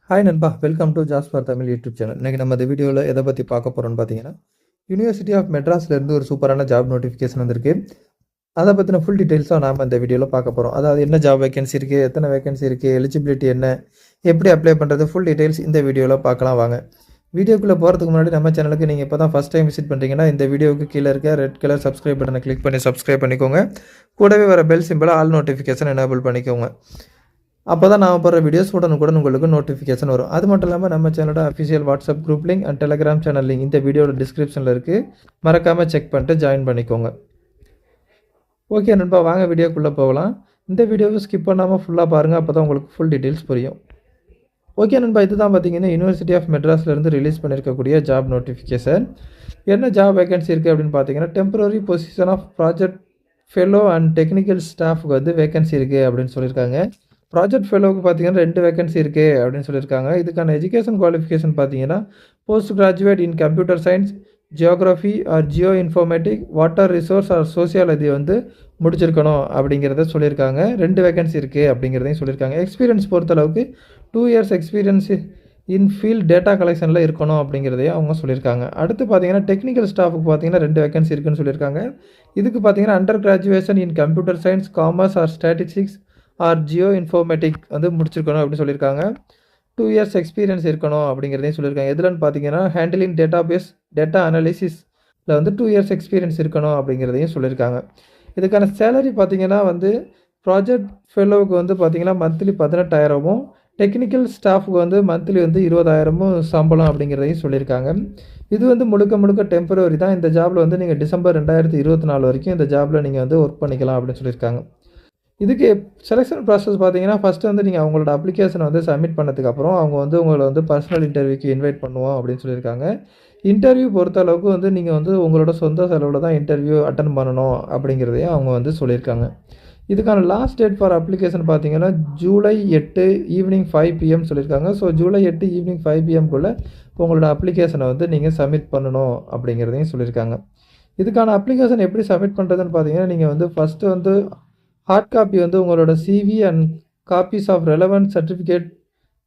Hi நண்பா, welcome to Jasper Tamil YouTube channel. இன்றைக்கி நம்ம இந்த வீடியோவில் எதை பற்றி பார்க்க போகிறோம்னு பார்த்தீங்கன்னா, யூனிவர்சிட்டி ஆஃப் மெட்ராஸ்லேருந்து ஒரு சூப்பரான ஜாப் நோட்டிஃபிகேஷன் வந்திருக்கு. அதை பற்றின ஃபுல் டீட்டெயில்ஸாக நாம் இந்த வீடியோவில் பார்க்க போகிறோம். அதாவது என்ன ஜாப் வேகன்சி இருக்குது, எத்தனை வேகன்சி இருக்குது, எலிஜிபிலிட்டி என்ன, எப்படி அப்ளை பண்ணுறது, ஃபுல் டீட்டெயில்ஸ் இந்த வீடியோவில் பார்க்கலாம் வாங்க. வீடியோக்குள்ளே போகிறதுக்கு முன்னாடி நம்ம சேனலுக்கு நீங்கள் இப்போ தான் ஃபஸ்ட் டைம் விசிட் பண்ணுறீங்கன்னா இந்த வீடியோவுக்கு கீழே இருக்க ரெட் கலர் சப்ஸ்கிரைப் பட்டனை கிளிக் பண்ணி சப்ஸ்கிரைப் பண்ணிக்கோங்க. கூடவே வர பெல் சிம்பிளை ஆல் நோட்டிஃபிகேஷன் எனேபிள் பண்ணிக்கோங்க. அப்போ தான் நான் போடுற வீடியோஸ் உடனுக்குடன் உங்களுக்கு நோட்டிஃபிகேஷன் வரும். அது மட்டும் இல்லாமல் நம்ம சேனலோட official WhatsApp group link and Telegram channel link இந்த வீடியோட டிஸ்கிரிப்ஷனில் இருக்குது. மறக்காமல் செக் பண்ணிட்டு ஜாயின் பண்ணிக்கோங்க. ஓகே நண்பா, வாங்க வீடியோக்குள்ளே போகலாம். இந்த வீடியோவை ஸ்கிப் பண்ணாமல் ஃபுல்லாக பாருங்கள், அப்போ தான் உங்களுக்கு ஃபுல் டீட்டெயில்ஸ் புரியும். ஓகே நண்பா, இதுதான் பார்த்தீங்கன்னா யூனிவர்சிட்டி ஆஃப் மெட்ராஸ்லேருந்து ரிலீஸ் பண்ணியிருக்கக்கூடிய ஜாப் நோட்டிஃபிகேஷன். என்ன ஜாப் வேகன்சி இருக்குது அப்படின்னு பார்த்தீங்கன்னா, temporary position of project fellow and technical ஸ்டாஃப்க்கு வந்து வேகன்சி இருக்குது அப்படின்னு சொல்லியிருக்காங்க. ப்ராஜெக்ட் ஃபெலோவுக்கு பார்த்தீங்கன்னா 2 வேகன்சி இருக்குது அப்படின்னு சொல்லியிருக்காங்க. இதுக்கான எஜுகேஷன் குவாலிஃபிகேஷன் பார்த்தீங்கன்னா post graduate in computer science, geography or geo informatic, water resource or sociology வந்து முடிச்சிருக்கணும் அப்படிங்கிறத சொல்லியிருக்காங்க. 2 வேகன்சி இருக்குது அப்படிங்கிறதையும் சொல்லியிருக்காங்க. எக்ஸ்பீரியன்ஸ் பொறுத்தளவுக்கு 2 years experience in field data கலெக்ஷனில் இருக்கணும் அப்படிங்கிறதையும் அவங்க சொல்லியிருக்காங்க. அடுத்து பார்த்தீங்கன்னா டெக்னிக்கல் ஸ்டாஃபுக்கு பார்த்தீங்கன்னா 2 வேகன்சி இருக்குன்னு சொல்லியிருக்காங்க. இதுக்கு பார்த்தீங்கன்னா under graduation in computer science, commerce or statistics or geo informatic வந்து முடிச்சிருக்கணும் அப்படின்னு சொல்லியிருக்காங்க. 2 இயர்ஸ் எக்ஸ்பீரியன்ஸ் இருக்கணும் அப்படிங்கிறதையும் சொல்லியிருக்காங்க. எதுலன்னு பார்த்தீங்கன்னா ஹேண்டிலிங் டேட்டா பேஸ், டேட்டா அனாலிசிஸில் வந்து 2 இயர்ஸ் எக்ஸ்பீரியன்ஸ் இருக்கணும் அப்படிங்கிறதையும் சொல்லியிருக்காங்க. இதுக்கான சேலரி பார்த்தீங்கன்னா வந்து ப்ராஜெக்ட் ஃபெலோவுக்கு வந்து பார்த்தீங்கன்னா மந்த்லி 18,000மும், டெக்னிக்கல் ஸ்டாஃபுக்கு வந்து மந்த்லி வந்து 20,000மும் சம்பளம் அப்படிங்கிறதையும் சொல்லியிருக்காங்க. இது வந்து முழுக்க டெம்பரரி தான். இந்த ஜாபில் வந்து நீங்கள் டிசம்பர் 2024 வரைக்கும் இந்த ஜாபில் நீங்கள் வந்து ஒர்க் பண்ணிக்கலாம் அப்படின்னு சொல்லியிருக்காங்க. இதுக்கு செலெக்ஷன் ப்ராசஸ் பார்த்தீங்கன்னா ஃபஸ்ட்டு வந்து நீங்கள் அவங்களோட அப்ளிகேஷனை வந்து சப்மிட் பண்ணதுக்கப்புறம் அவங்க வந்து உங்களை வந்து பர்சனல் இன்டர்வியூக்கு இன்வைட் பண்ணுவோம் அப்படின்னு சொல்லியிருக்காங்க. இன்டர்வியூ பொறுத்த அளவுக்கு வந்து நீங்கள் வந்து உங்களோட சொந்த செலவில் தான் இன்டர்வியூ அட்டன் பண்ணணும் அப்படிங்கிறதையும் அவங்க வந்து சொல்லியிருக்காங்க. இதுக்கான லாஸ்ட் டேட் ஃபார் அப்ளிகேஷன் பார்த்தீங்கன்னா ஜூலை 8 ஈவினிங் 5 PM சொல்லியிருக்காங்க. ஸோ ஜூலை 8 ஈவினிங் 5 PMக்குள்ளே உங்களோட அப்ளிகேஷனை வந்து நீங்கள் சப்மிட் பண்ணணும் அப்படிங்கிறதையும் சொல்லியிருக்காங்க. இதுக்கான அப்ளிகேஷன் எப்படி சப்மிட் பண்ணுறதுன்னு பார்த்தீங்கன்னா, நீங்கள் வந்து ஃபஸ்ட்டு வந்து ஹார்ட் காப்பி வந்து உங்களோட CV and copies of relevant certificate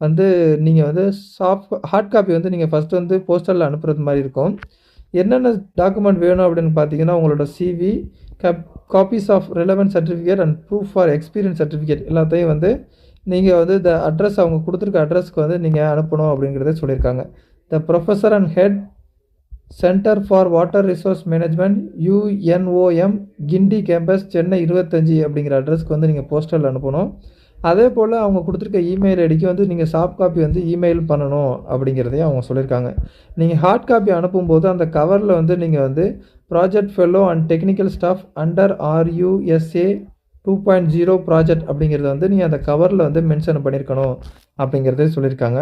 வந்து நீங்கள் வந்து ஹார்ட் காப்பி வந்து நீங்கள் ஃபஸ்ட்டு வந்து போஸ்டலில் அனுப்புறது மாதிரி இருக்கும். என்னென்ன டாக்குமெண்ட் வேணும் அப்படின்னு பார்த்தீங்கன்னா, உங்களோட CV, copies of relevant certificate and proof for experience certificate எல்லாத்தையும் வந்து நீங்கள் வந்து இந்த அட்ரஸ் அவங்க கொடுத்துருக்க அட்ரஸ்க்கு வந்து நீங்கள் அனுப்பணும் அப்படிங்கிறத சொல்லியிருக்காங்க. The professor and head centre for water resource management, UNOM, Guindy campus, Chennai 25 அப்படிங்கிற அட்ரஸ்க்கு வந்து நீங்கள் போஸ்டல் அனுப்பணும். அதே போல் அவங்க கொடுத்துருக்க இமெயில் ஐடிக்கு வந்து நீங்கள் சாஃப்ட் காப்பி வந்து இமெயில் பண்ணணும் அப்படிங்கிறதையும் அவங்க சொல்லியிருக்காங்க. நீங்கள் ஹார்ட் காப்பி அனுப்பும்போது அந்த கவரில் வந்து நீங்கள் வந்து project fellow and technical staff under RUSA 2.0 project அப்படிங்கிறத வந்து நீங்கள் அந்த கவரில் வந்து மென்ஷன் பண்ணியிருக்கணும் அப்படிங்கிறதே சொல்லியிருக்காங்க.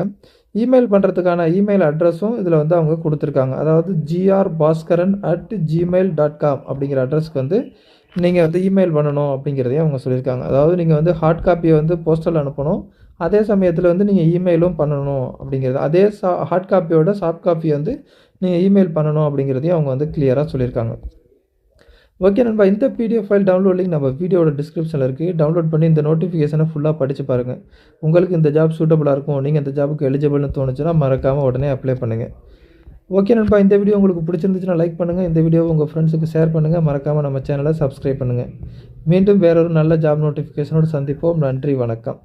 இமெயில் பண்ணுறதுக்கான இமெயில் அட்ரஸும் இதில் வந்து அவங்க கொடுத்துருக்காங்க. அதாவது grbhaskaran@gmail.com அப்படிங்கிற அட்ரஸ்க்கு வந்து நீங்கள் வந்து இமெயில் பண்ணணும் அப்படிங்கிறதையும் அவங்க சொல்லியிருக்காங்க. அதாவது நீங்கள் வந்து ஹார்ட் காப்பியை வந்து போஸ்டல் அனுப்பணும், அதே சமயத்தில் வந்து நீங்கள் இமெயிலும் பண்ணணும் அப்படிங்கிறது. அதே ஹார்ட் காப்பியோட சாஃப்ட் காப்பியை வந்து நீங்கள் இமெயில் பண்ணணும் அப்படிங்கிறதையும் அவங்க வந்து கிளியராக சொல்லியிருக்காங்க. ஓகே நண்பா, இந்த PDF ஃபைல் டவுன்லோட் லிங்க் நம்ம வீடியோட டிஸ்கிரிப்ஷனில் இருக்குது. டவுன்லோட் பண்ணி இந்த நோட்டிஃபிகேஷனை ஃபுல்லாக படித்து பாருங்கள். உங்களுக்கு இந்த ஜாப் சூட்டபுளாக இருக்கும், நீங்கள் இந்த ஜாபுக்கு எலிஜிபிள்னு தோணுச்சுன்னா மறக்காமல் உடனே அப்ளை பண்ணுங்கள். ஓகே நண்பா, இந்த வீடியோ உங்களுக்கு பிடிச்சிருந்துச்சுன்னா லைக் பண்ணுங்கள். இந்த வீடியோவை உங்கள் ஃப்ரெண்ட்ஸுக்கு ஷேர் பண்ணுங்கள். மறக்காமல் நம்ம சேனலை சப்ஸ்கிரைப் பண்ணுங்கள். மீண்டும் வேறொரு நல்ல ஜாப் நோட்டிஃபிகேஷனோடு சந்திப்போம். நன்றி, வணக்கம்.